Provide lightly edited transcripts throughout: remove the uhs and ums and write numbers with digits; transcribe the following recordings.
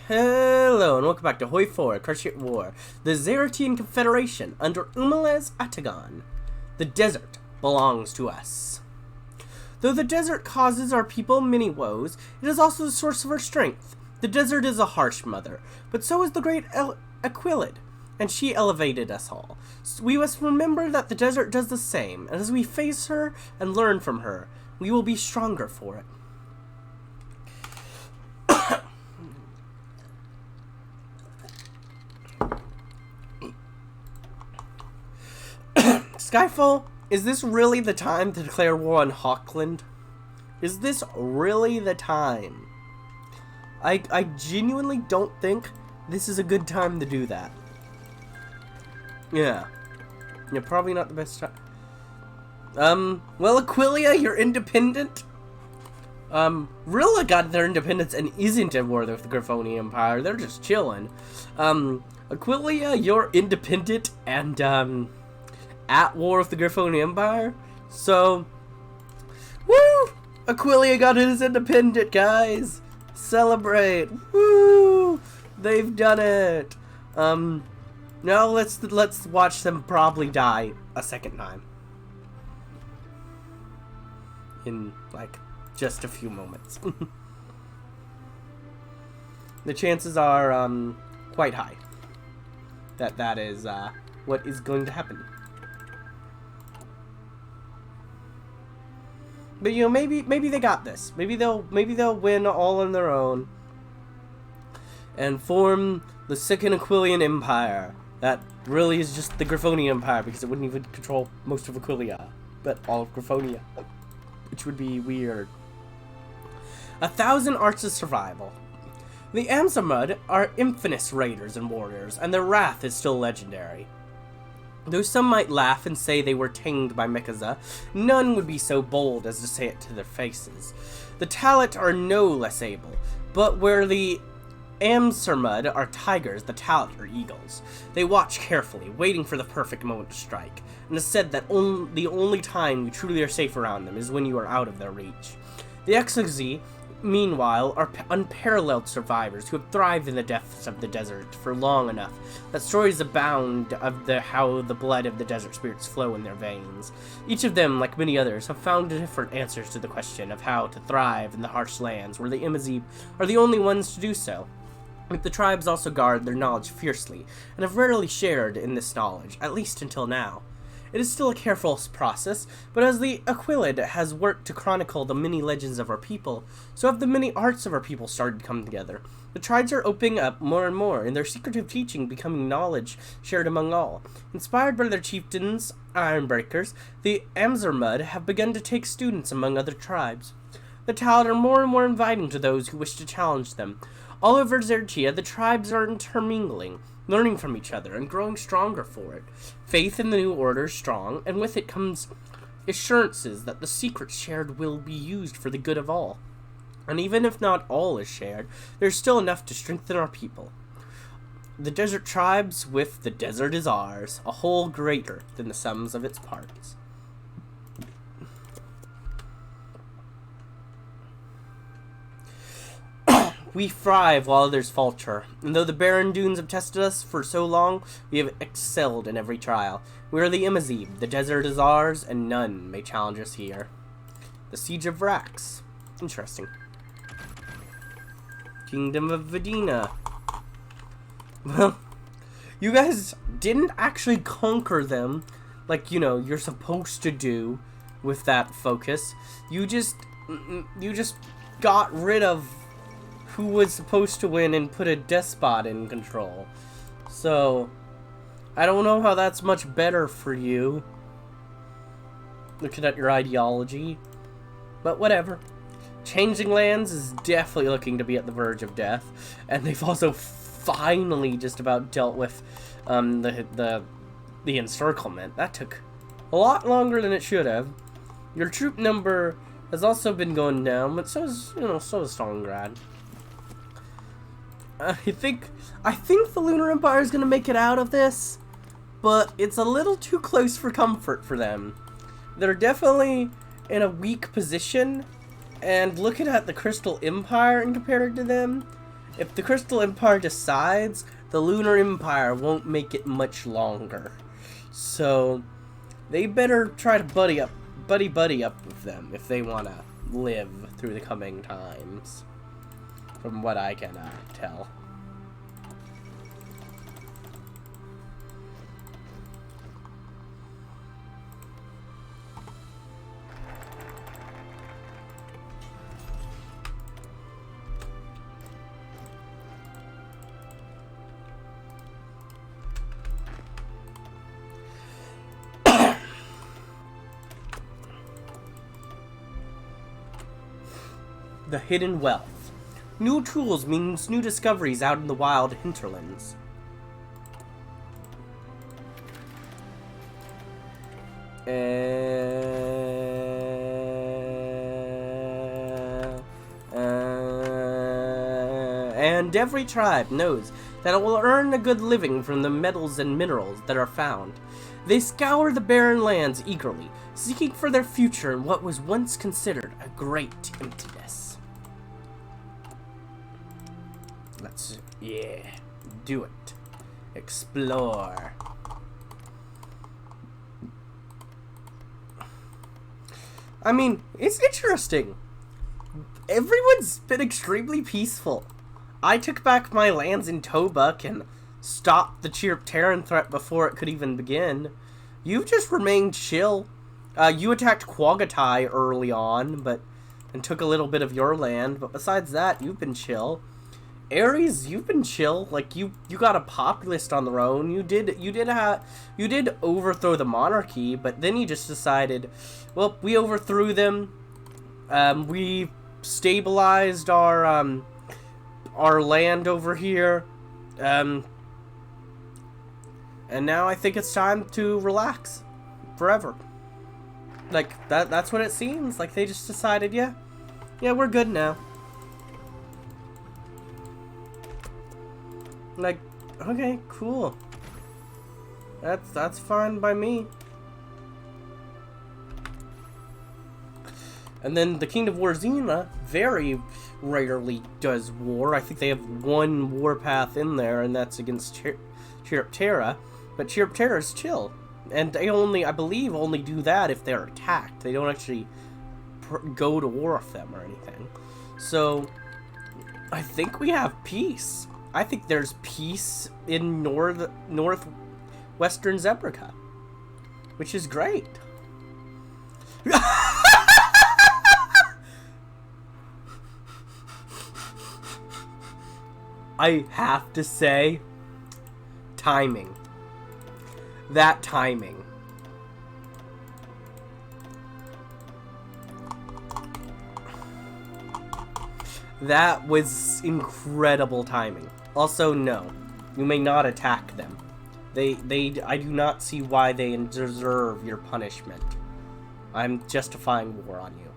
Hello and welcome back to Hoi 4, Cruciate War, the Zarantian Confederation under Umalez Ataghan. The desert belongs to us. Though the desert causes our people many woes, it is also the source of our strength. The desert is a harsh mother, but so is the great Equestria, and she elevated us all. So we must remember that the desert does the same, and as we face her and learn from her, we will be stronger for it. Skyfall, is this really the time to declare war on Hawkland? Is this really the time? I genuinely don't think this is a good time to do that. Yeah, probably not the best time. Well, Equestria, you're independent. Rilla got their independence and isn't at war with the Griffoni Empire. They're just chilling. Equestria, you're independent and, at war with the Griffoni Empire. So, woo! Equestria got his independent, guys. Celebrate. Woo! They've done it. Now let's watch them probably die a second time. In, like, just a few moments. The chances are, quite high that is, what is going to happen. But you know, maybe they got this. Maybe they'll win all on their own and form the second Aquilian Empire. That really is just the Griffoni Empire because it wouldn't even control most of Equestria, but all of Griffonia, which would be weird. 1,000 arts of survival. The Amzamud are infamous raiders and warriors, and their wrath is still legendary. Though some might laugh and say they were tamed by Mekiouzza, none would be so bold as to say it to their faces. The Talit are no less able, but where the Amzamud are tigers, the Talit are eagles. They watch carefully, waiting for the perfect moment to strike, and it's said that the only time you truly are safe around them is when you are out of their reach. The Equestria, meanwhile, are unparalleled survivors who have thrived in the depths of the desert for long enough that stories abound of how the blood of the desert spirits flow in their veins. Each of them, like many others, have found different answers to the question of how to thrive in the harsh lands where the Imazib are the only ones to do so. But the tribes also guard their knowledge fiercely, and have rarely shared in this knowledge, at least until now. It is still a careful process, but as the Equestria has worked to chronicle the many legends of our people, so have the many arts of our people started to come together. The tribes are opening up more and more, and their secretive teaching becoming knowledge shared among all. Inspired by their chieftains, Ironbreakers, the Amzamud have begun to take students among other tribes. The Talit are more and more inviting to those who wish to challenge them. All over Zarantia, the tribes are intermingling, learning from each other, and growing stronger for it. Faith in the new order is strong, and with it comes assurances that the secrets shared will be used for the good of all. And even if not all is shared, there's still enough to strengthen our people. The desert tribes with the desert is ours, a whole greater than the sums of its parts. We thrive while others falter, and though the barren dunes have tested us for so long, we have excelled in every trial. We are the Imazib, the desert is ours, and none may challenge us here. The Siege of Vrax. Interesting. Kingdom of Vidina. Well, you guys didn't actually conquer them like, you know, you're supposed to do with that focus. You just got rid of who was supposed to win and put a despot in control. So, I don't know how that's much better for you, looking at your ideology, but whatever. Changing Lands is definitely looking to be at the verge of death, and they've also finally just about dealt with the encirclement. That took a lot longer than it should have. Your troop number has also been going down, but so is Stalingrad. I think the Lunar Empire is going to make it out of this, but it's a little too close for comfort for them. They're definitely in a weak position, and looking at the Crystal Empire and compared to them, if the Crystal Empire decides, the Lunar Empire won't make it much longer. So they better try to buddy up with them if they want to live through the coming times, from what I can tell. The hidden wealth. New tools means new discoveries out in the wild hinterlands. And every tribe knows that it will earn a good living from the metals and minerals that are found. They scour the barren lands eagerly, seeking for their future in what was once considered a great emptiness. Yeah, do it. Explore. I mean, it's interesting. Everyone's been extremely peaceful. I took back my lands in Tobuk and stopped the Chiropteran threat before it could even begin. You've just remained chill. You attacked Quagatai early on, and took a little bit of your land, but besides that, you've been chill. Ares, you've been chill. Like you got a populist on their own. You did overthrow the monarchy, but then you just decided, well, we overthrew them. We stabilized our land over here. And now I think it's time to relax forever. Like that's what it seems. Like they just decided, yeah, we're good now. Like, okay, cool. That's fine by me. And then the King of Warzina very rarely does war. I think they have one warpath in there, and that's against Chiroptera. But Chiroptera is chill. And they I believe, only do that if they're attacked. They don't actually go to war with them or anything. So, I think we have peace. I think there's peace in northwestern Zebrica, which is great. I have to say, timing. That timing. That was incredible timing. Also, no, you may not attack them. I do not see why they deserve your punishment. I'm justifying war on you.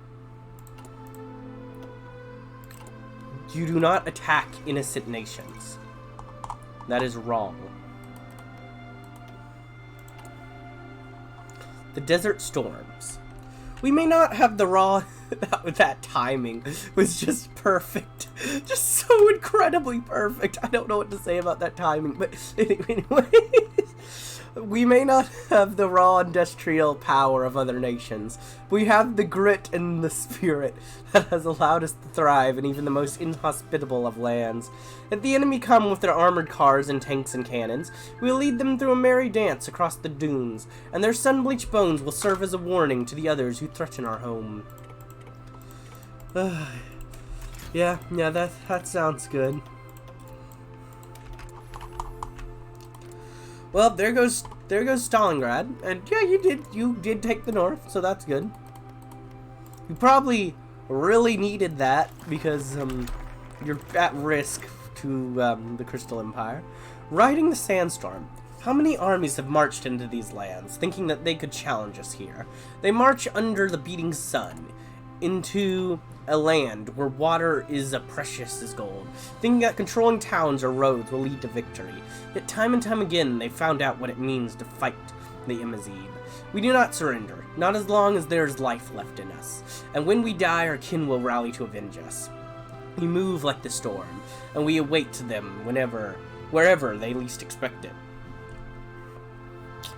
You do not attack innocent nations. That is wrong. The Desert Storms. We may not have the raw... that timing was just perfect. Just so incredibly perfect. I don't know what to say about that timing, but anyway. We may not have the raw industrial power of other nations. We have the grit and the spirit that has allowed us to thrive in even the most inhospitable of lands. If the enemy come with their armored cars and tanks and cannons, we'll lead them through a merry dance across the dunes, and their sun-bleached bones will serve as a warning to the others who threaten our home. Yeah, that sounds good. Well, there goes Stalingrad, and yeah, you did take the north, so that's good. You probably really needed that because you're at risk to the Crystal Empire. Riding the Sandstorm. How many armies have marched into these lands, thinking that they could challenge us here? They march under the beating sun, into a land where water is as precious as gold, thinking that controlling towns or roads will lead to victory. Yet time and time again, they found out what it means to fight the Imazib. We do not surrender, not as long as there is life left in us, and when we die, our kin will rally to avenge us. We move like the storm, and we await them wherever they least expect it.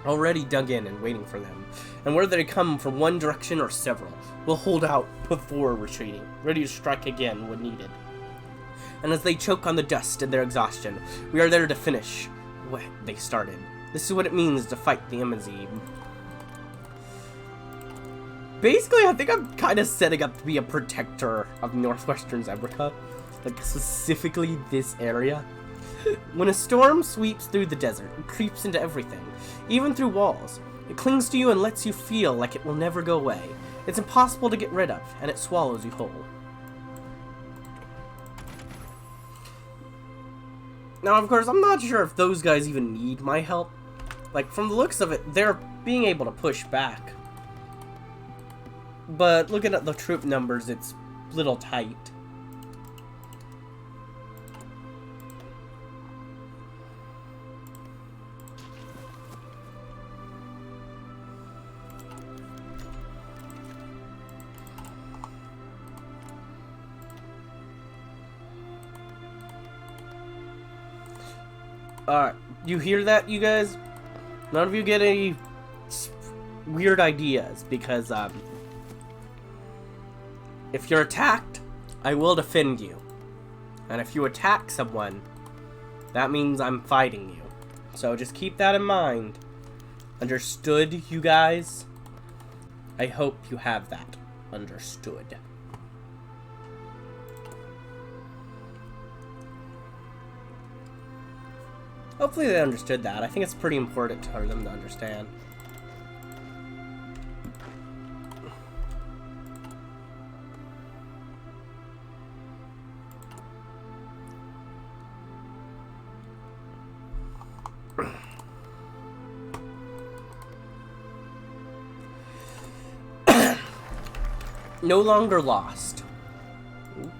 Already dug in and waiting for them, and whether they come from one direction or several, we'll hold out before retreating, ready to strike again when needed. And as they choke on the dust in their exhaustion, we are there to finish what they started. This is what it means to fight the Imazim. Basically, I think I'm kind of setting up to be a protector of northwestern Zebrica, like specifically this area. When a storm sweeps through the desert, it creeps into everything, even through walls. It clings to you and lets you feel like it will never go away. It's impossible to get rid of, and it swallows you whole. Now, of course, I'm not sure if those guys even need my help. Like, from the looks of it, they're being able to push back. But looking at the troop numbers, it's a little tight. Alright, you hear that, you guys? None of you get any weird ideas, because, if you're attacked, I will defend you. And if you attack someone, that means I'm fighting you. So just keep that in mind. Understood, you guys? I hope you have that understood. Hopefully they understood that. I think it's pretty important for them to understand. No longer lost. Ooh.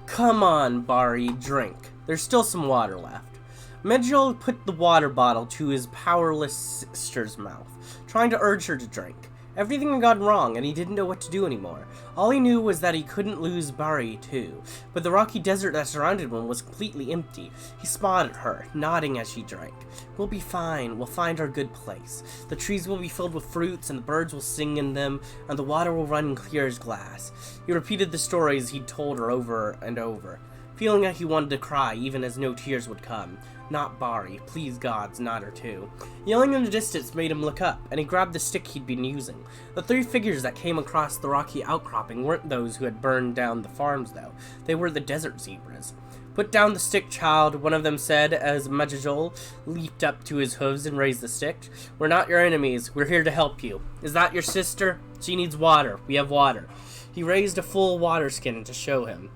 Come on, Bari, drink. There's still some water left. Medjol put the water bottle to his powerless sister's mouth, trying to urge her to drink. Everything had gone wrong, and he didn't know what to do anymore. All he knew was that he couldn't lose Bari, too. But the rocky desert that surrounded him was completely empty. He smiled at her, nodding as she drank. We'll be fine. We'll find our good place. The trees will be filled with fruits, and the birds will sing in them, and the water will run clear as glass. He repeated the stories he'd told her over and over, feeling like he wanted to cry even as no tears would come. Not Bari, please gods, not her too. Yelling in the distance made him look up, and he grabbed the stick he'd been using. The three figures that came across the rocky outcropping weren't those who had burned down the farms, though. They were the desert zebras. Put down the stick, child, one of them said as Majajol leaped up to his hooves and raised the stick. We're not your enemies. We're here to help you. Is that your sister? She needs water. We have water. He raised a full water skin to show him.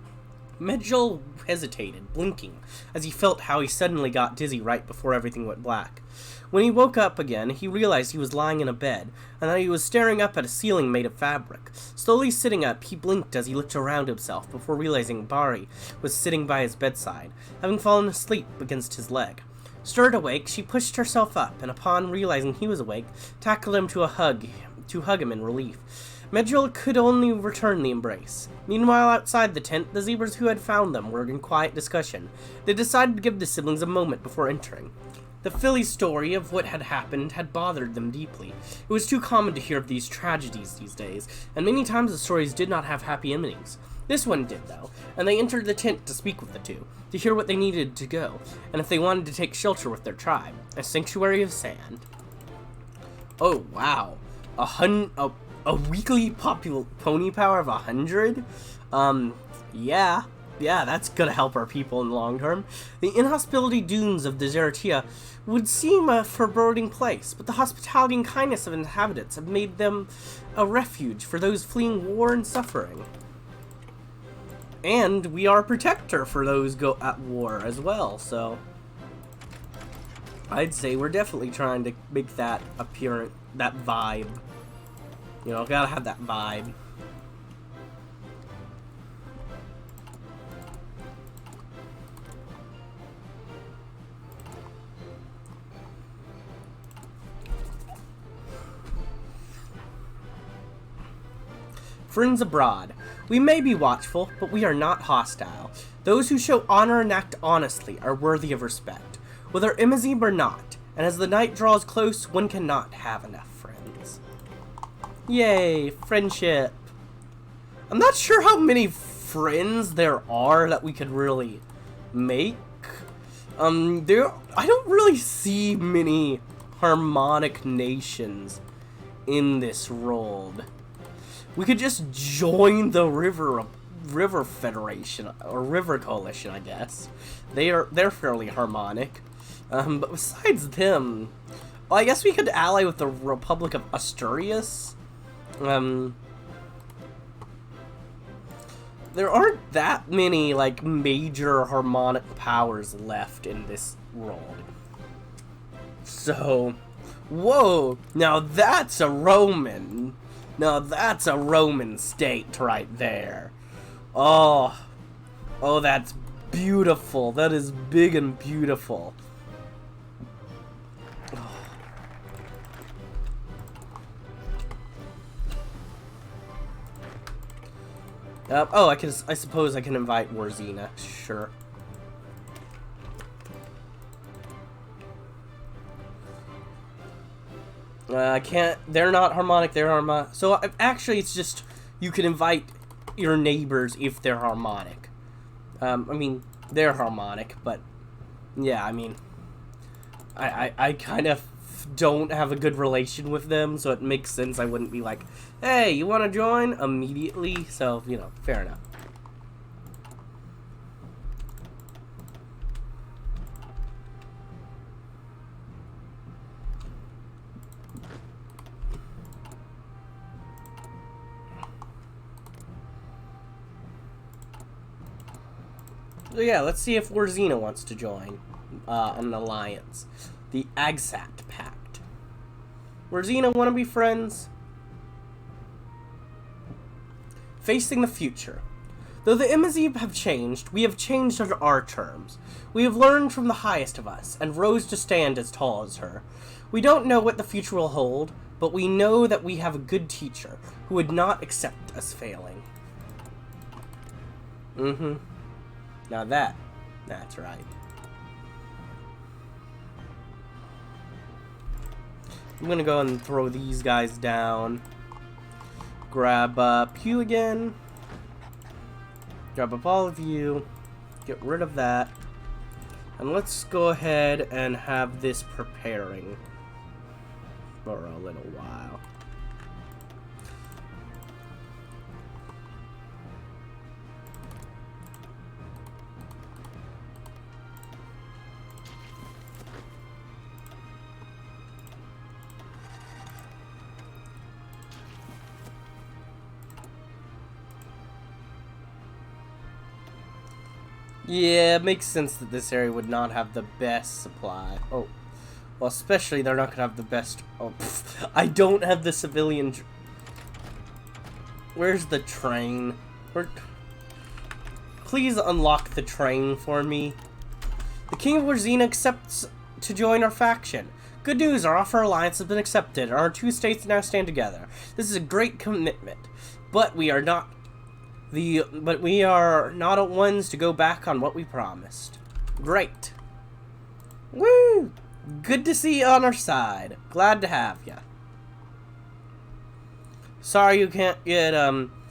Medjol hesitated, blinking, as he felt how he suddenly got dizzy right before everything went black. When he woke up again, he realized he was lying in a bed, and that he was staring up at a ceiling made of fabric. Slowly sitting up, he blinked as he looked around himself before realizing Bari was sitting by his bedside, having fallen asleep against his leg. Stirred awake, she pushed herself up, and upon realizing he was awake, tackled him to hug him in relief. Medjol could only return the embrace. Meanwhile, outside the tent, the zebras who had found them were in quiet discussion. They decided to give the siblings a moment before entering. The filly's story of what had happened had bothered them deeply. It was too common to hear of these tragedies these days, and many times the stories did not have happy endings. This one did, though, and they entered the tent to speak with the two, to hear what they needed to go, and if they wanted to take shelter with their tribe, a sanctuary of sand. Oh, wow. A weekly pony power of 100? Yeah, that's gonna help our people in the long term. The inhospitable dunes of the Zarantia would seem a foreboding place, but the hospitality and kindness of inhabitants have made them a refuge for those fleeing war and suffering. And we are a protector for those go at war as well, so I'd say we're definitely trying to make that appearance, that vibe. You know, gotta have that vibe. Friends abroad. We may be watchful, but we are not hostile. Those who show honor and act honestly are worthy of respect, whether Imazib or not, and as the night draws close, one cannot have enough friends. Yay, friendship. I'm not sure how many friends there are that we could really make. I don't really see many harmonic nations in this world. We could just join the River Federation or River Coalition, I guess. They're fairly harmonic. But besides them, well, I guess we could ally with the Republic of Asturias. There aren't that many, like, major harmonic powers left in this world. So, whoa, now that's a Roman. Now that's a Roman state right there. Oh, that's beautiful. That is big and beautiful. I suppose I can invite Warzina. Sure. I can't. They're not harmonic. They're harmonic. So actually, it's just you can invite your neighbors if they're harmonic. I mean, they're harmonic, but yeah. I mean, I kind of don't have a good relation with them, so it makes sense I wouldn't be like, hey, you want to join immediately? So, you know, fair enough. So yeah, let's see if Warzina wants to join an alliance. The Agsat Pact. Warzina, want to be friends? Facing the future. Though the Imazib have changed, we have changed under our terms. We have learned from the highest of us, and rose to stand as tall as her. We don't know what the future will hold, but we know that we have a good teacher, who would not accept us failing. Now that's right. I'm gonna go and throw these guys down. Grab up you again. Grab up all of you. Get rid of that. And let's go ahead and have this preparing for a little while. Yeah, it makes sense that this area would not have the best supply. Oh, well, especially they're not gonna have the best. Oh, I don't have the civilian. Where's the train? Please unlock the train for me. The King of Warzina accepts to join our faction. Good news, our offer alliance has been accepted, and our two states now stand together. This is a great commitment, but we are not ones to go back on what we promised. Great. Woo! Good to see you on our side. Glad to have ya. Sorry you can't get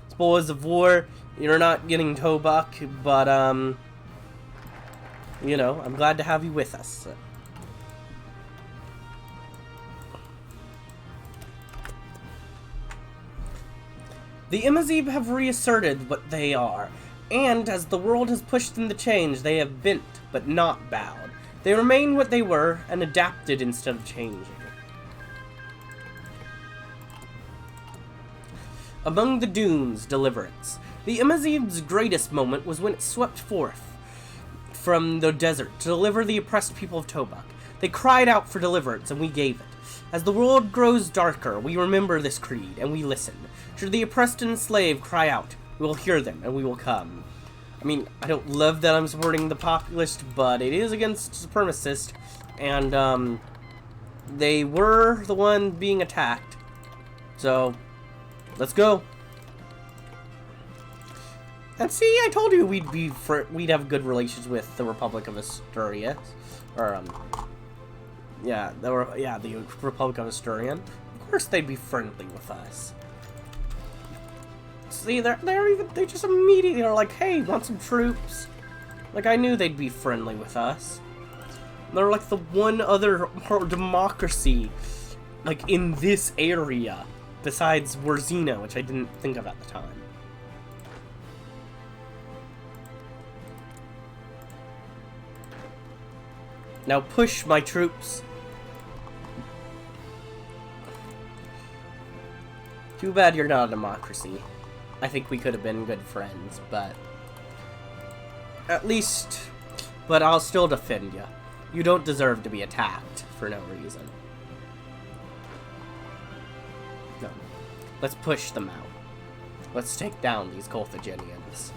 spoils of war. You're not getting Tobak, but you know, I'm glad to have you with us. The Imazib have reasserted what they are, and as the world has pushed them to change, they have bent, but not bowed. They remain what they were, and adapted instead of changing. Among the dunes, deliverance. The Imazib's greatest moment was when it swept forth from the desert to deliver the oppressed people of Tobak. They cried out for deliverance, and we gave it. As the world grows darker, we remember this creed, and we listen. Should the oppressed and enslaved cry out, we will hear them, and we will come. I mean, I don't love that I'm supporting the populist, but it is against supremacists, and, they were the one being attacked. So, let's go. And see, I told you we'd have good relations with the Republic of Asturias, or the Republic of Asturian. Of course, they'd be friendly with us. See, they just immediately are like, hey, want some troops? Like, I knew they'd be friendly with us. They're like the one other democracy, like, in this area, besides Warzina, which I didn't think of at the time. Now push, my troops. Too bad you're not a democracy. I think we could have been good friends, but... At least... But I'll still defend you. You don't deserve to be attacked for no reason. No. Let's push them out. Let's take down these Carthaginians.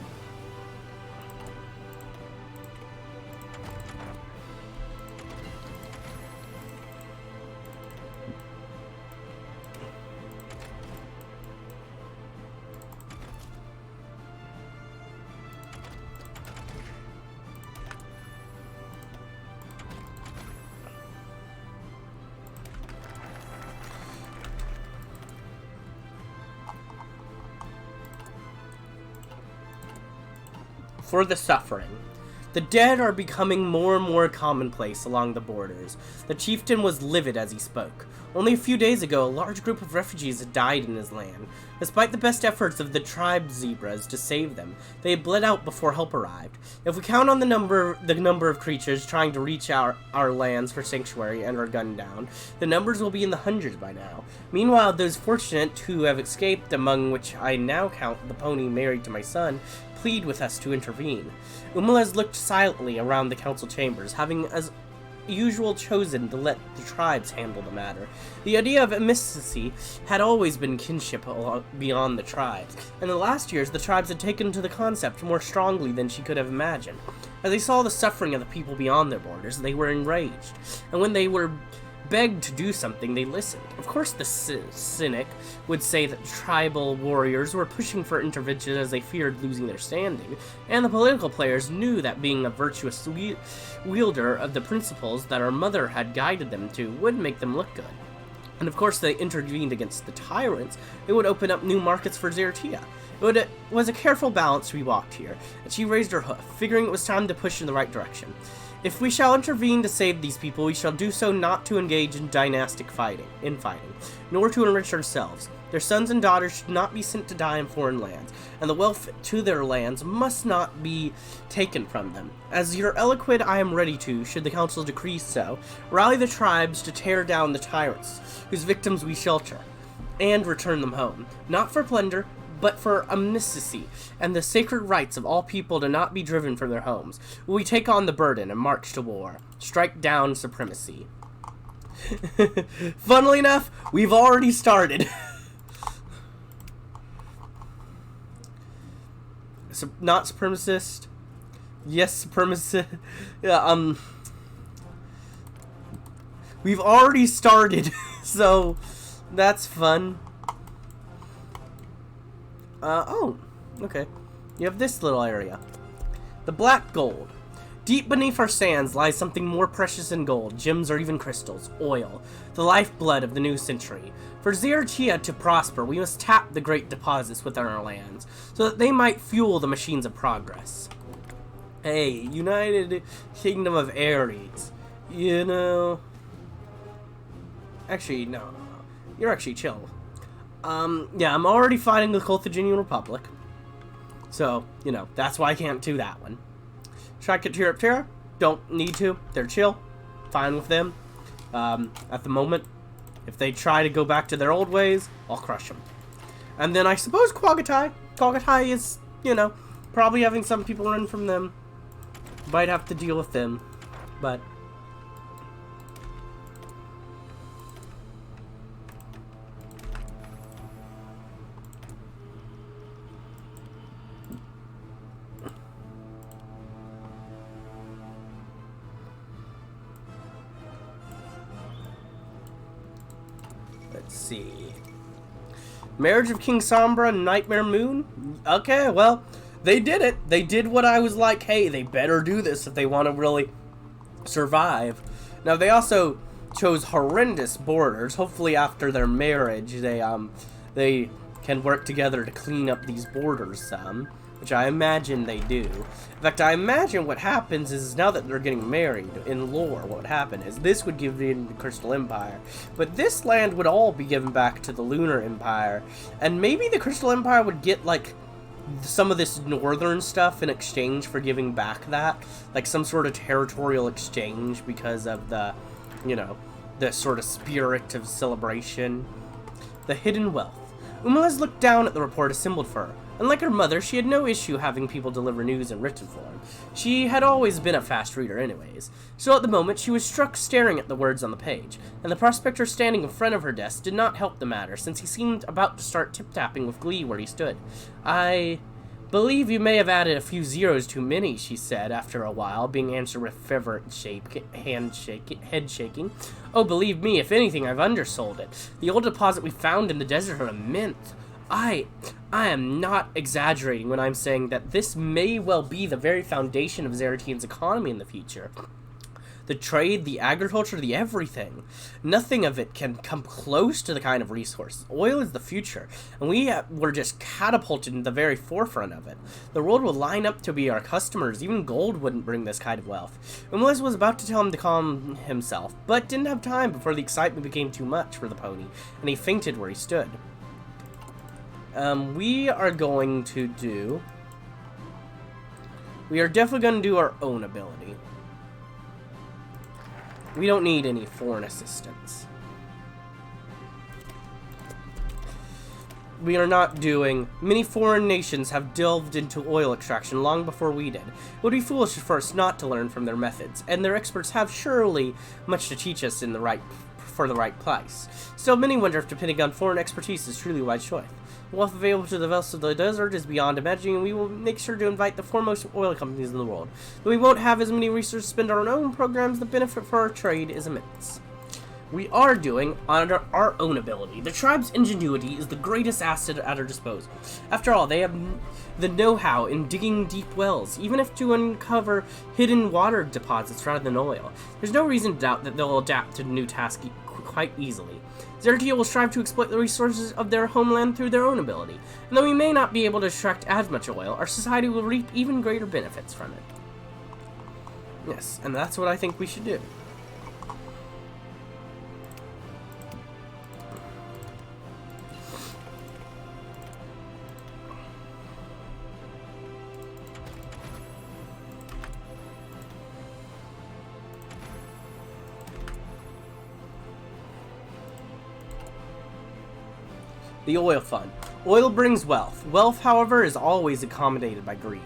For the suffering. The dead are becoming more and more commonplace along the borders. The chieftain was livid as he spoke. Only a few days ago, a large group of refugees had died in his land. Despite the best efforts of the tribe zebras to save them, they had bled out before help arrived. If we count on the number of creatures trying to reach our lands for sanctuary and are gunned down, the numbers will be in the hundreds by now. Meanwhile, those fortunate who have escaped, among which I now count the pony married to my son, plead with us to intervene. Umalas looked silently around the council chambers, having as usual chosen to let the tribes handle the matter. The idea of amnesty had always been kinship beyond the tribes, and in the last years the tribes had taken to the concept more strongly than she could have imagined. As they saw the suffering of the people beyond their borders, they were enraged, and when they were begged to do something, they listened. Of course, the cynic would say that tribal warriors were pushing for intervention as they feared losing their standing, and the political players knew that being a virtuous wielder of the principles that our mother had guided them to would make them look good. And of course, they intervened against the tyrants. It would open up new markets for Zarantia. It was a careful balance we walked here, and she raised her hoof, figuring it was time to push in the right direction. If we shall intervene to save these people, we shall do so not to engage in dynastic fighting, nor to enrich ourselves. Their sons and daughters should not be sent to die in foreign lands, and the wealth to their lands must not be taken from them. As your eloquent, I am ready to, should the council decree so, rally the tribes to tear down the tyrants, whose victims we shelter, and return them home, not for plunder, but for amnesty and the sacred rights of all people to not be driven from their homes. We take on the burden and march to war. Strike down supremacy. Funnily enough, we've already started. Not supremacist. Yes, supremacist. Yeah, we've already started, so that's fun. Oh, okay. You have this little area. The black gold. Deep beneath our sands lies something more precious than gold, gems, or even crystals. Oil. The lifeblood of the new century. For Zarantia to prosper, we must tap the great deposits within our lands, so that they might fuel the machines of progress. Hey, United Kingdom of Ares. You know... Actually, no. You're actually chill. Yeah, I'm already fighting the Carthaginian Republic. So, you know, that's why I can't do that one. Strike at Terra? Don't need to. They're chill. Fine with them. At the moment, if they try to go back to their old ways, I'll crush them. And then I suppose Quagatai. Quagatai is, you know, probably having some people run from them. Might have to deal with them. But... let's see. Marriage of King Sombra and Nightmare Moon? Okay, well, they did it. They did what I was like, hey, they better do this if they want to really survive. Now, they also chose horrendous borders. Hopefully, after their marriage, they can work together to clean up these borders some, which I imagine they do. In fact, I imagine what happens is now that they're getting married, in lore, what would happen is this would give in the Crystal Empire, but this land would all be given back to the Lunar Empire, and maybe the Crystal Empire would get, like, some of this northern stuff in exchange for giving back that, like some sort of territorial exchange because of the, you know, the sort of spirit of celebration. The hidden wealth. Umalez looked down at the report assembled for her. Unlike her mother, she had no issue having people deliver news in written form. She had always been a fast reader anyways. So at the moment, she was struck staring at the words on the page, and the prospector standing in front of her desk did not help the matter, since he seemed about to start tip-tapping with glee where he stood. I believe you may have added a few zeros too many, she said after a while, being answered with fervent head shaking. Oh, believe me, if anything, I've undersold it. The old deposit we found in the desert are immense. I am not exaggerating when I'm saying that this may well be the very foundation of Zarantia's economy in the future. The trade, the agriculture, the everything. Nothing of it can come close to the kind of resource. Oil is the future, and we were just catapulted in the very forefront of it. The world will line up to be our customers. Even gold wouldn't bring this kind of wealth. Umles was about to tell him to calm himself, but didn't have time before the excitement became too much for the pony, and he fainted where he stood. We are going to do... We are definitely going to do our own ability. We don't need any foreign assistance. We are not doing... Many foreign nations have delved into oil extraction long before we did. It would be foolish for us not to learn from their methods, and their experts have surely much to teach us in the for the right price. Still, many wonder if depending on foreign expertise is truly wise choice. The wealth available to the vessels of the desert is beyond imagining, and we will make sure to invite the foremost oil companies in the world. Though we won't have as many resources to spend on our own programs, the benefit for our trade is immense. We are doing under our own ability. The tribe's ingenuity is the greatest asset at our disposal. After all, they have the know-how in digging deep wells, even if to uncover hidden water deposits rather than oil. There's no reason to doubt that they'll adapt to the new task quite easily. Zarantia will strive to exploit the resources of their homeland through their own ability, and though we may not be able to extract as much oil, our society will reap even greater benefits from it. Yes, and that's what I think we should do. The oil fund. Oil brings wealth. Wealth, however, is always accommodated by greed.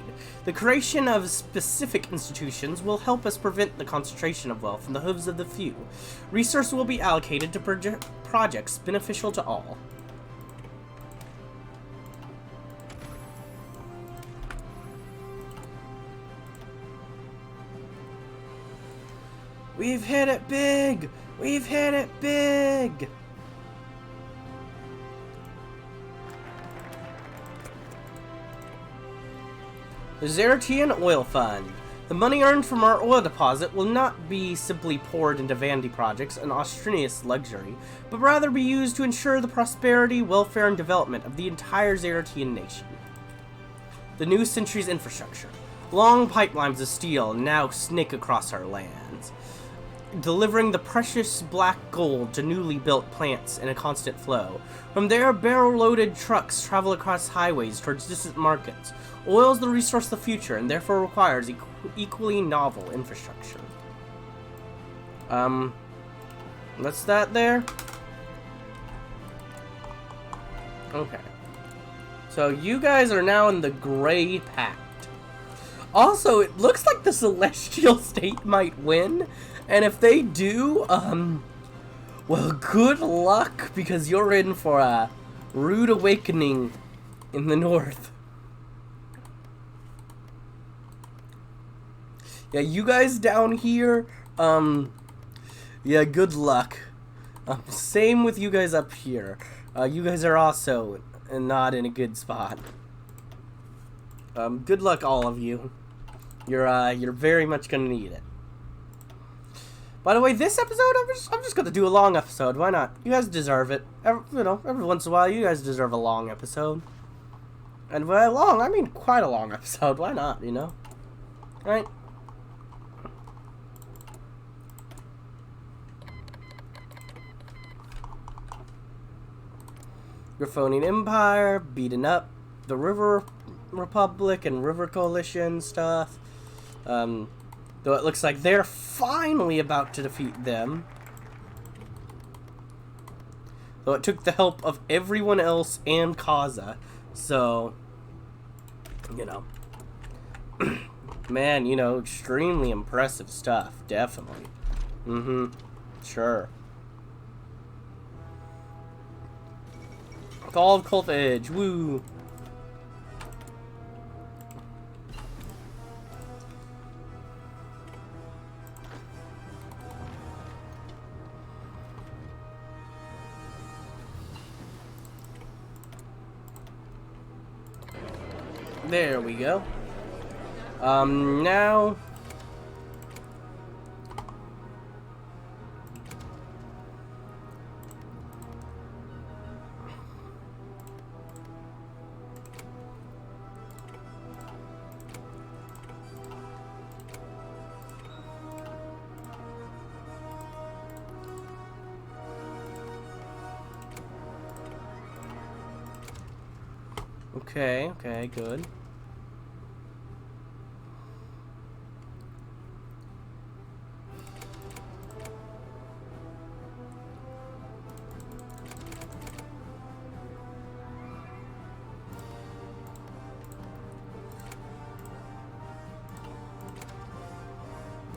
The creation of specific institutions will help us prevent the concentration of wealth in the hooves of the few. Resources will be allocated to projects beneficial to all. We've hit it big! We've hit it big! The Zarantian Oil Fund. The money earned from our oil deposit will not be simply poured into vanity projects and ostentatious luxury, but rather be used to ensure the prosperity, welfare, and development of the entire Zarantian nation. The new century's infrastructure. Long pipelines of steel now snake across our lands, delivering the precious black gold to newly built plants in a constant flow. From there, barrel-loaded trucks travel across highways towards distant markets. Oil is the resource of the future, and therefore requires equally novel infrastructure. What's that there? Okay. So you guys are now in the Grey Pact. Also, it looks like the Celestial State might win, and if they do, well, good luck, because you're in for a rude awakening in the north. Yeah, you guys down here, yeah, good luck. Same with you guys up here. You guys are also not in a good spot. Good luck, all of you. You're very much gonna need it. By the way, this episode, I'm just gonna do a long episode. Why not? You guys deserve it. Every once in a while, you guys deserve a long episode. And by long, I mean quite a long episode. Why not? You know, right? Griffonian Empire beating up the River Republic and River Coalition stuff. Though it looks like they're finally about to defeat them. Though it took the help of everyone else and Kaza. So, you know. Man, you know, extremely impressive stuff. Definitely. Sure. Call of Cult Edge. Woo. There we go. Now... Okay, good.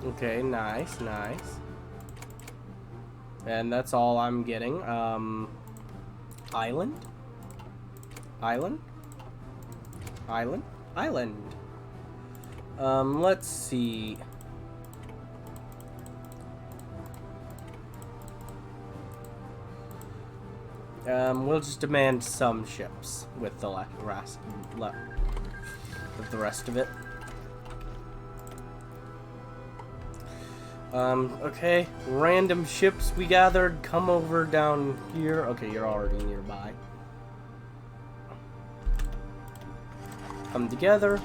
Okay, nice. And that's all I'm getting. Island? Let's see. We'll just demand some ships with the rest of it. Okay, random ships we gathered, come over down here. Okay, you're already nearby. Come together.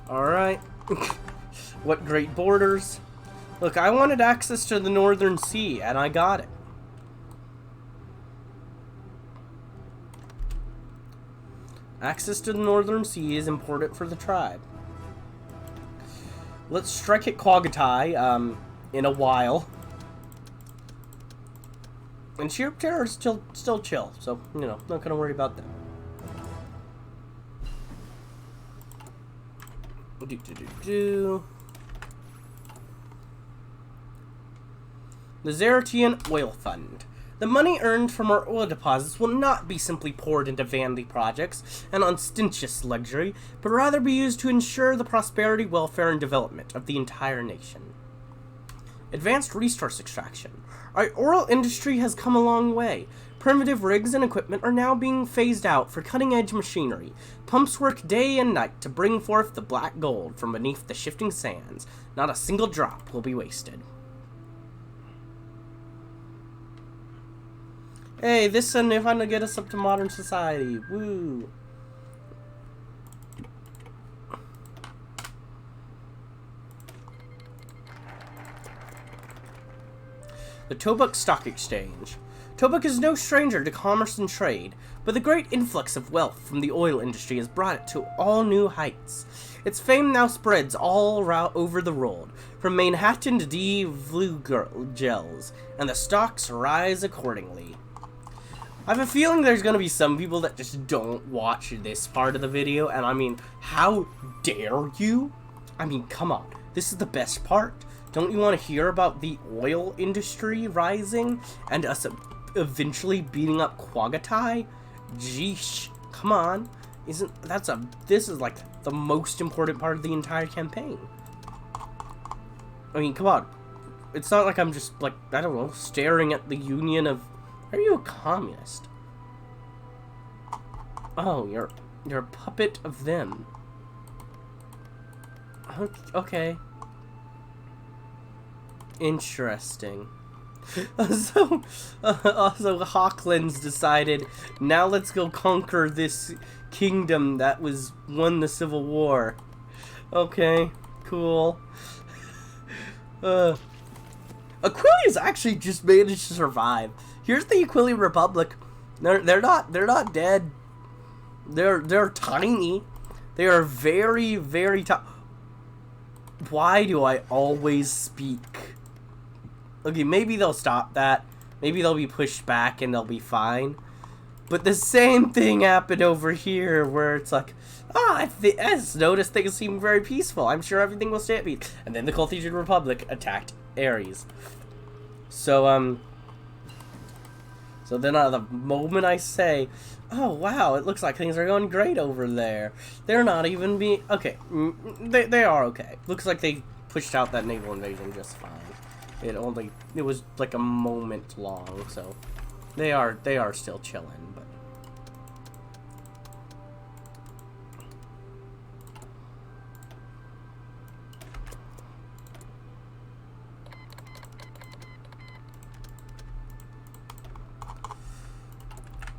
Alright. What great borders. Look, I wanted access to the Northern Sea, and I got it. Access to the Northern Sea is important for the tribe. Let's strike at Quagatai, in a while. And Sheer Terror is still chill, so, you know, not gonna worry about that. The Zarantian Oil Fund. The money earned from our oil deposits will not be simply poured into vanity projects and ostentatious luxury, but rather be used to ensure the prosperity, welfare, and development of the entire nation. Advanced resource extraction. Our oil industry has come a long way. Primitive rigs and equipment are now being phased out for cutting-edge machinery. Pumps work day and night to bring forth the black gold from beneath the shifting sands. Not a single drop will be wasted. Hey, this is going to get us up to modern society. Woo! The Tobuk Stock Exchange. Tobuk is no stranger to commerce and trade, but the great influx of wealth from the oil industry has brought it to all new heights. Its fame now spreads all over the world, from Manhattan to Vlugels, and the stocks rise accordingly. I have a feeling there's going to be some people that just don't watch this part of the video, and I mean, how dare you? I mean, come on, this is the best part. Don't you want to hear about the oil industry rising and us eventually beating up Quagatai? Jeesh, come on. This is like the most important part of the entire campaign. I mean, come on. it's not like I'm just, like, I don't know, staring at the Union of... Are you a communist? Oh, you're a puppet of them. Okay. Interesting. So, also Hawklands decided, now let's go conquer this kingdom that won the Civil War. Okay, cool. Aquilia's actually just managed to survive. Here's the Aquilian Republic. They're not dead. They're tiny. They are very, very tiny. Why do I always speak? Okay, maybe they'll stop that. Maybe they'll be pushed back and they'll be fine. But the same thing happened over here where it's like, I just noticed things seem very peaceful. I'm sure everything will stay at peace. And then the Carthaginian Republic attacked Ares. So, so then the moment I say, oh wow, it looks like things are going great over there, they're not even being, okay, they are okay. Looks like they pushed out that naval invasion just fine. It was like a moment long, so they are still chilling, but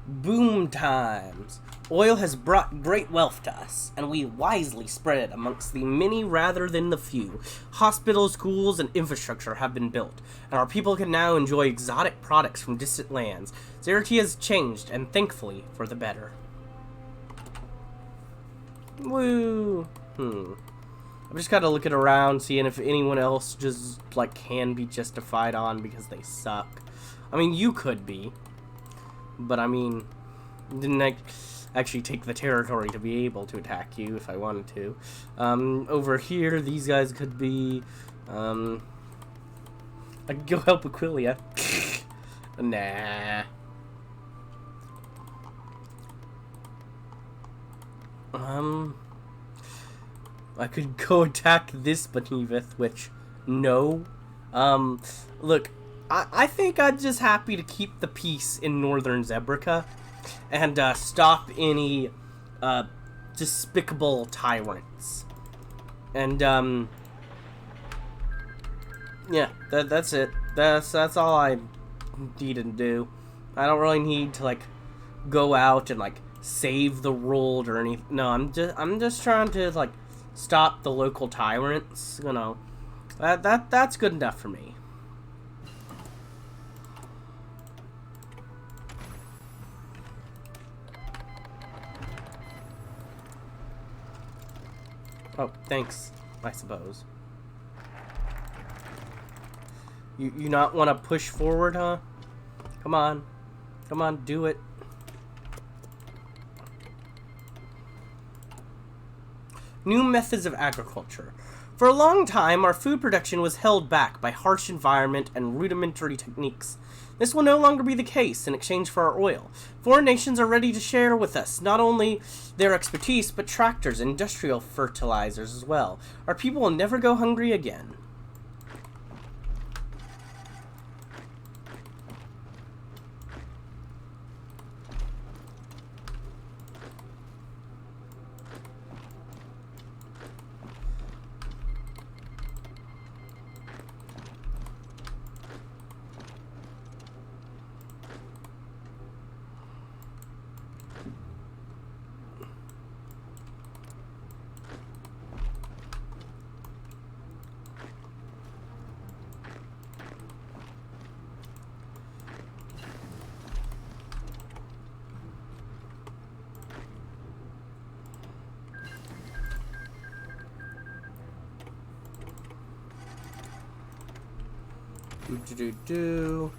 boom times. Oil has brought great wealth to us, and we wisely spread it amongst the many rather than the few. Hospitals, schools, and infrastructure have been built, and our people can now enjoy exotic products from distant lands. Zarantia has changed, and thankfully, for the better. Woo! I've just gotta look it around, seeing if anyone else just, like, can be justified on because they suck. I mean, you could be. But, I mean, didn't actually take the territory to be able to attack you if I wanted to. Over here, these guys could be, I could go help Aquilia. Nah. I could go attack this behemoth, which, no. Look, I think I'm just happy to keep the peace in northern Zebrica and stop any despicable tyrants. And yeah, that's it. That's all I need to do. I don't really need to like go out and like save the world or anything. No, I'm just trying to like stop the local tyrants. You know, that's good enough for me. Oh, thanks, I suppose. You not want to push forward, huh? Come on. Come on, do it. New methods of agriculture. For a long time, our food production was held back by harsh environment and rudimentary techniques. This will no longer be the case in exchange for our oil. Foreign nations are ready to share with us not only their expertise, but tractors and industrial fertilizers as well. Our people will never go hungry again. Do.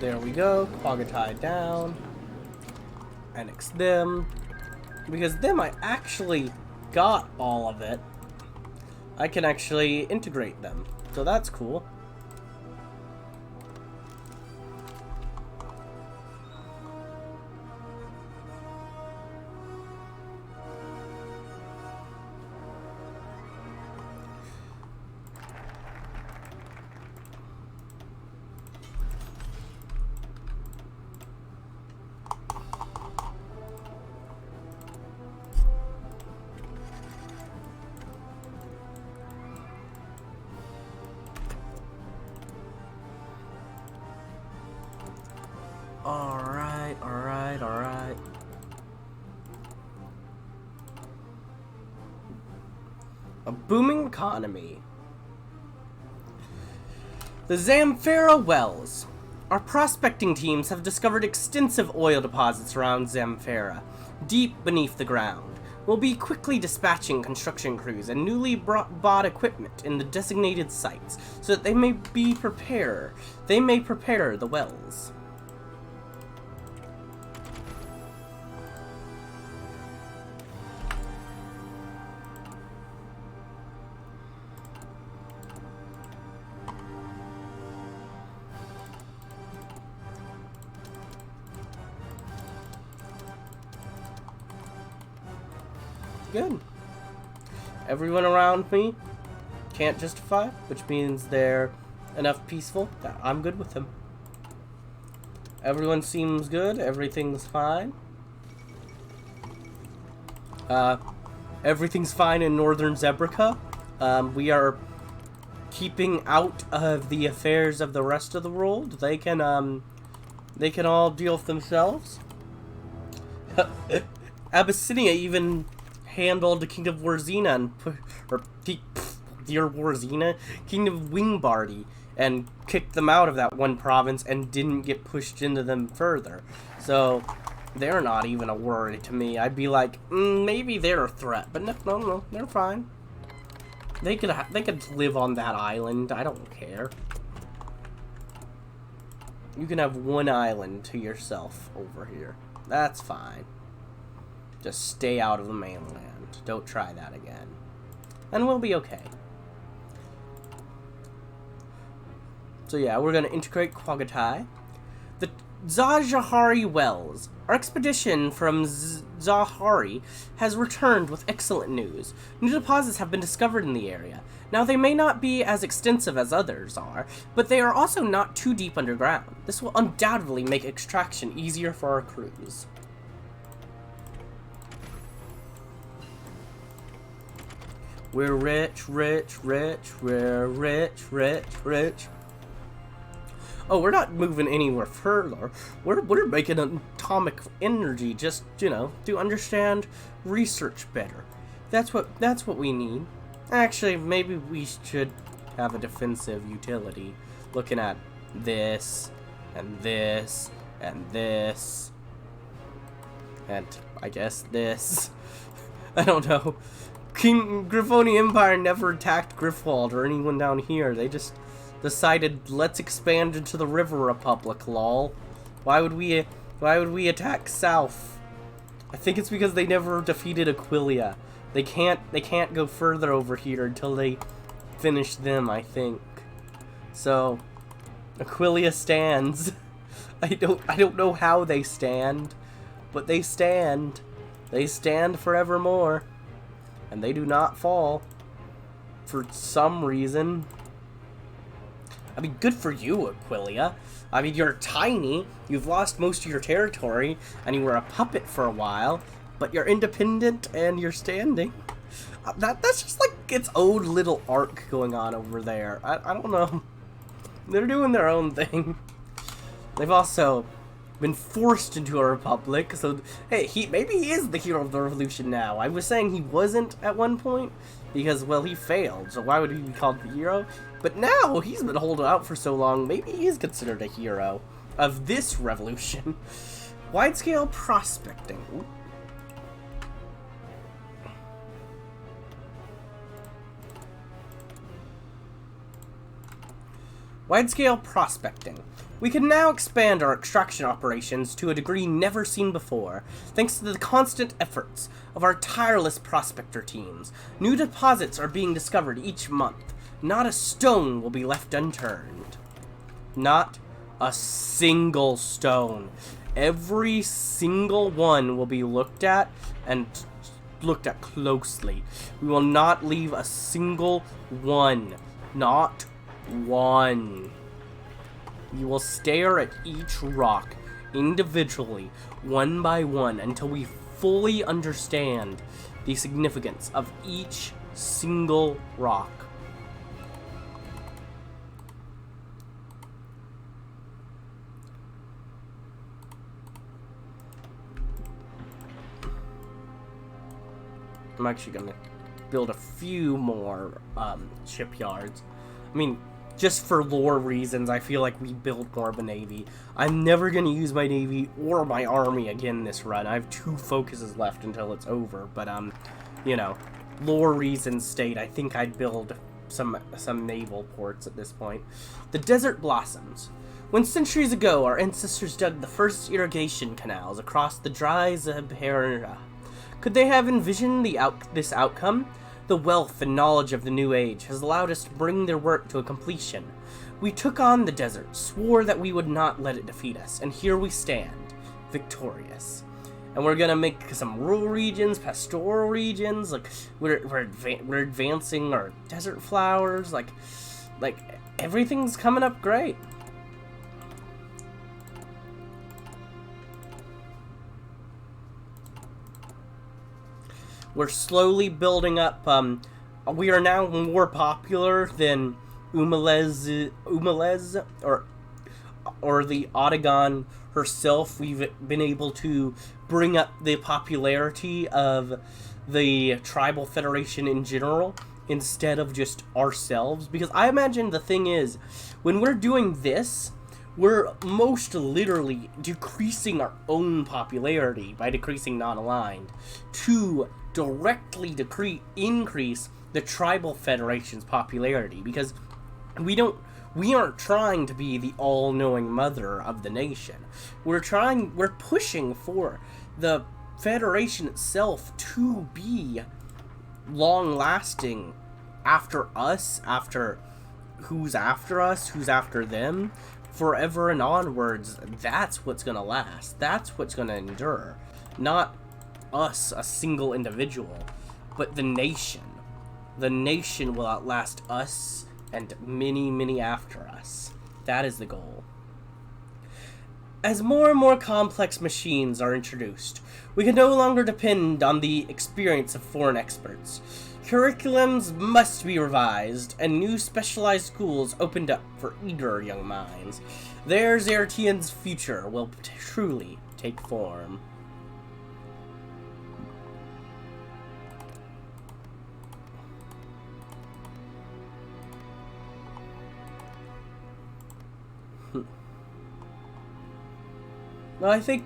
There we go. Quagatai down. Annex them. Because them, I actually got all of it. I can actually integrate them. So that's cool. Alright. A booming economy. The Zamfara Wells. Our prospecting teams have discovered extensive oil deposits around Zamfara, deep beneath the ground. We'll be quickly dispatching construction crews and newly bought equipment in the designated sites so that they may prepare the wells. Good. Everyone around me can't justify, which means they're enough peaceful that I'm good with them. Everyone seems good. Everything's fine. Everything's fine in Northern Zebrica. We are keeping out of the affairs of the rest of the world. They can all deal with themselves. Abyssinia even handled the King of Warzina King of Wingbardy, and kicked them out of that one province and didn't get pushed into them further. So they're not even a worry to me. I'd be like, maybe they're a threat, but no, they're fine. They could live on that island. I don't care. You can have one island to yourself over here. That's fine. Just stay out of the mainland. Don't try that again. And we'll be okay. So yeah, we're going to integrate Quagatai. The Zahari Wells. Our expedition from Zahari has returned with excellent news. New deposits have been discovered in the area. Now, they may not be as extensive as others are, but they are also not too deep underground. This will undoubtedly make extraction easier for our crews. We're rich. We're rich. Oh, we're not moving anywhere further. We're making atomic energy just, to understand research better. That's what we need. Actually, maybe we should have a defensive utility. Looking at this, and this, and this. And I guess this. I don't know. King Griffoni Empire never attacked Griffwald or anyone down here. They just decided, let's expand into the River Republic, lol. Why would we attack south? I think it's because they never defeated Aquilia. They can't go further over here until they finish them, I think. So Aquilia stands. I don't know how they stand, but they stand. They stand forevermore. And they do not fall. For some reason. I mean, good for you, Aquilia. I mean, you're tiny, you've lost most of your territory, and you were a puppet for a while, but you're independent and you're standing. That's just like its own little arc going on over there. I don't know. They're doing their own thing. They've also been forced into a republic, so hey, maybe he is the hero of the revolution now. I was saying he wasn't at one point because, well, he failed, so why would he be called the hero? But now he's been holding out for so long, maybe he is considered a hero of this revolution. Wide-scale prospecting. Ooh. Wide-scale prospecting. We can now expand our extraction operations to a degree never seen before, thanks to the constant efforts of our tireless prospector teams. New deposits are being discovered each month. Not a stone will be left unturned. Not a single stone. Every single one will be looked at, and looked at closely. We will not leave a single one. Not one. We will stare at each rock individually, one by one, until we fully understand the significance of each single rock. I'm actually going to build a few more shipyards. I mean, just for lore reasons, I feel like we build more of a navy. I'm never going to use my navy or my army again this run. I have 2 focuses left until it's over. But, you know, lore reasons state, I think I'd build some naval ports at this point. The Desert Blossoms. When centuries ago our ancestors dug the first irrigation canals across the dry Zarantia, could they have envisioned this outcome? The wealth and knowledge of the new age has allowed us to bring their work to a completion. We took on the desert, swore that we would not let it defeat us, and here we stand, victorious. And we're gonna make some rural regions, pastoral regions. Like we're advancing our desert flowers. Like everything's coming up great. We're slowly building up. We are now more popular than Umalez, or the Ataghan herself. We've been able to bring up the popularity of the tribal federation in general instead of just ourselves. Because I imagine the thing is, when we're doing this, we're most literally decreasing our own popularity by decreasing non-aligned to directly increase the tribal federation's popularity, because we aren't trying to be the all-knowing mother of the nation. We're pushing for the federation itself to be long-lasting after us, after who's after us, who's after them, forever and onwards. That's what's gonna last. That's what's gonna endure. Not us, a single individual, but the nation. The nation will outlast us and many, many after us. That is the goal. As more and more complex machines are introduced, we can no longer depend on the experience of foreign experts. Curriculums must be revised, and new specialized schools opened up for eager young minds. There Zarantia's future will truly take form. Well, I think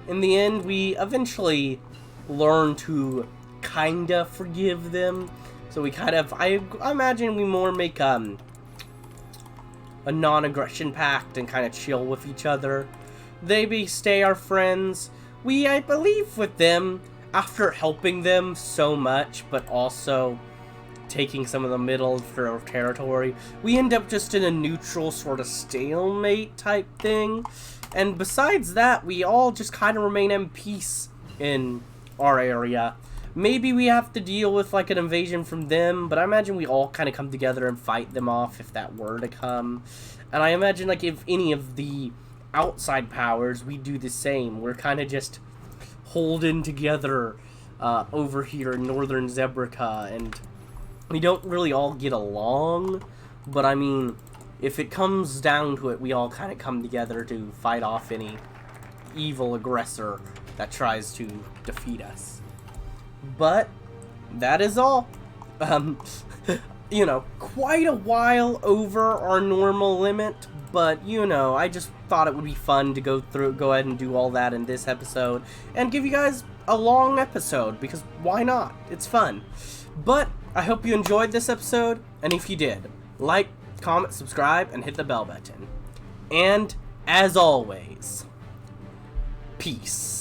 in the end we eventually learn to kinda forgive them. So we kind of, I imagine we more make a non-aggression pact and kind of chill with each other. They stay our friends. I believe with them, after helping them so much, but also taking some of the middle of their territory, we end up just in a neutral sort of stalemate type thing. And besides that, we all just kind of remain in peace in our area. Maybe we have to deal with like an invasion from them, but I imagine we all kind of come together and fight them off if that were to come. And I imagine like if any of the outside powers, we do the same. We're kind of just holding together over here in northern Zebrica, and we don't really all get along, but I mean, if it comes down to it, we all kind of come together to fight off any evil aggressor that tries to defeat us. But that is all. You know, quite a while over our normal limit, but you know, I just thought it would be fun to go ahead and do all that in this episode and give you guys a long episode, because why not? It's fun. But I hope you enjoyed this episode, and if you did, like, comment, subscribe, and hit the bell button. And, as always, peace.